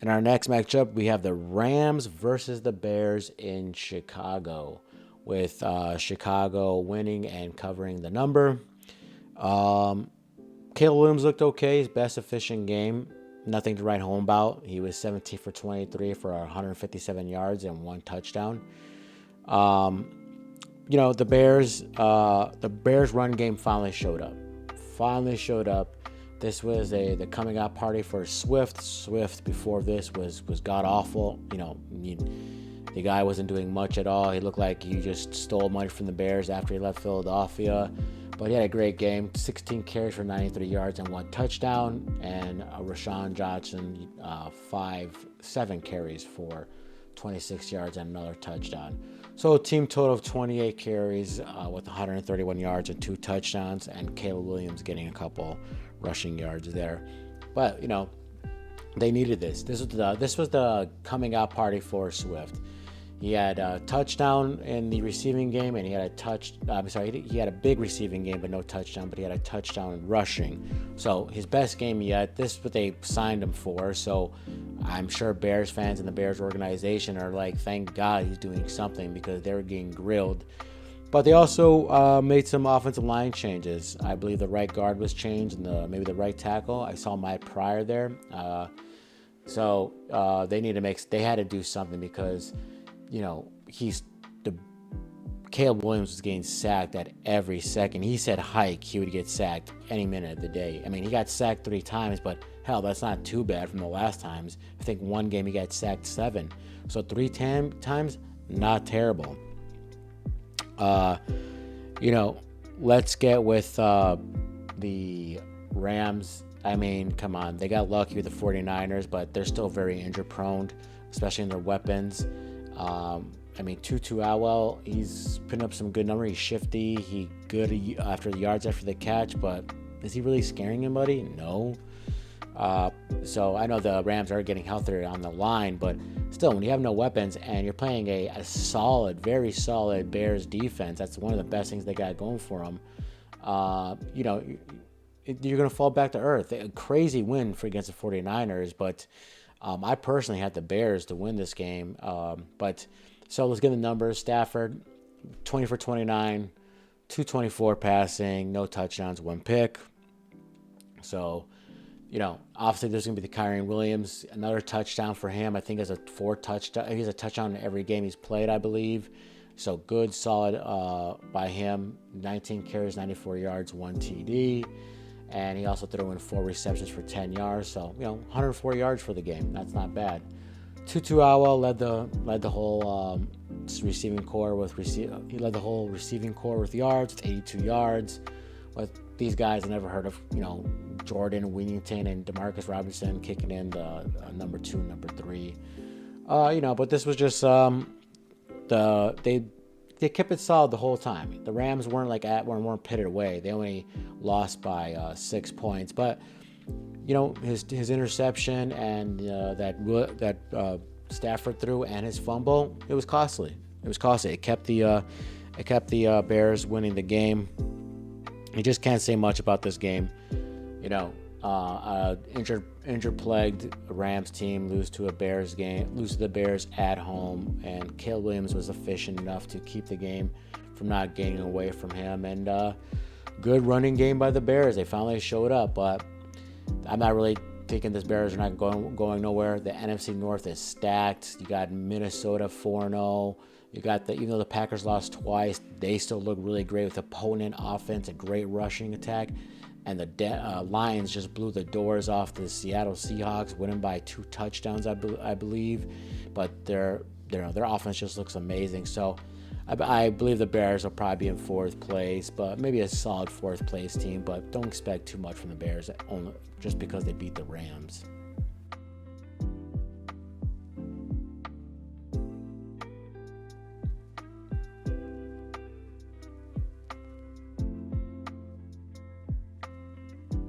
In our next matchup, we have the Rams versus the Bears in Chicago, with Chicago winning and covering the number. Caleb Williams looked okay. His best efficient game. Nothing to write home about. He was 17 for 23 for 157 yards and 1 touchdown. The Bears run game finally showed up. This was the coming out party for Swift. Swift before this was god awful. The guy wasn't doing much at all. He looked like he just stole money from the Bears after he left Philadelphia. But he had a great game. 16 carries for 93 yards and 1 touchdown. And Rashawn Johnson, 7 carries for 26 yards and another touchdown. So team total of 28 carries with 131 yards and 2 touchdowns. And Caleb Williams getting a couple rushing yards there. But, they needed this. This was the coming out party for Swift. He had a touchdown in the receiving game, and he had he had a big receiving game, but no touchdown. But he had a touchdown rushing. So his best game yet. This is what they signed him for. So I'm sure Bears fans and the Bears organization are like, thank God he's doing something, because they were getting grilled. But they also made some offensive line changes. I believe the right guard was changed, and maybe the right tackle. I saw Mike Pryor there. So they had to do something, because Caleb Williams was getting sacked at every second. He said hike, he would get sacked any minute of the day. I mean, he got sacked 3 times, but hell, that's not too bad from the last times. I think one game he got sacked 7. So 3 times, not terrible. Let's get with the Rams. I mean, come on. They got lucky with the 49ers, but they're still very injury prone, especially in their weapons. Tutu Atwell, he's putting up some good numbers. He's shifty. He good after the yards after the catch, but is he really scaring anybody? No. So I know the Rams are getting healthier on the line, but still, when you have no weapons and you're playing a solid, very solid Bears defense, that's one of the best things they got going for them. You're going to fall back to earth. A crazy win against the 49ers, but I personally had the Bears to win this game. So let's get the numbers. Stafford, 20 for 29, 224 passing, no touchdowns, 1 pick. So, obviously there's going to be the Kyren Williams, another touchdown for him. I think he has a touchdown in every game he's played, I believe. So good, solid by him. 19 carries, 94 yards, 1 TD. And he also threw in 4 receptions for 10 yards. So, 104 yards for the game. That's not bad. Tutu Atwell led the whole receiving core with yards, with 82 yards. With these guys, I never heard of Jordan Winnington and Demarcus Robinson kicking in the number 2 and number 3. But this was just they kept it solid the whole time. The Rams weren't pitted away. They only lost by 6 points. But his interception and that Stafford threw and his fumble, it was costly. It kept the Bears winning the game. You just can't say much about this game. Injured plagued Rams team lose to the Bears at home, and Caleb Williams was efficient enough to keep the game from not getting away from him. And good running game by the Bears. They finally showed up, but I'm not really thinking this Bears are not going nowhere. The NFC North is stacked. You got Minnesota 4-0. You got even though the Packers lost twice, they still look really great with a potent offense, a great rushing attack. And the Lions just blew the doors off the Seattle Seahawks, winning by 2 touchdowns, I believe. But their offense just looks amazing. So I believe the Bears will probably be in 4th place, but maybe a solid 4th place team. But don't expect too much from the Bears, just because they beat the Rams.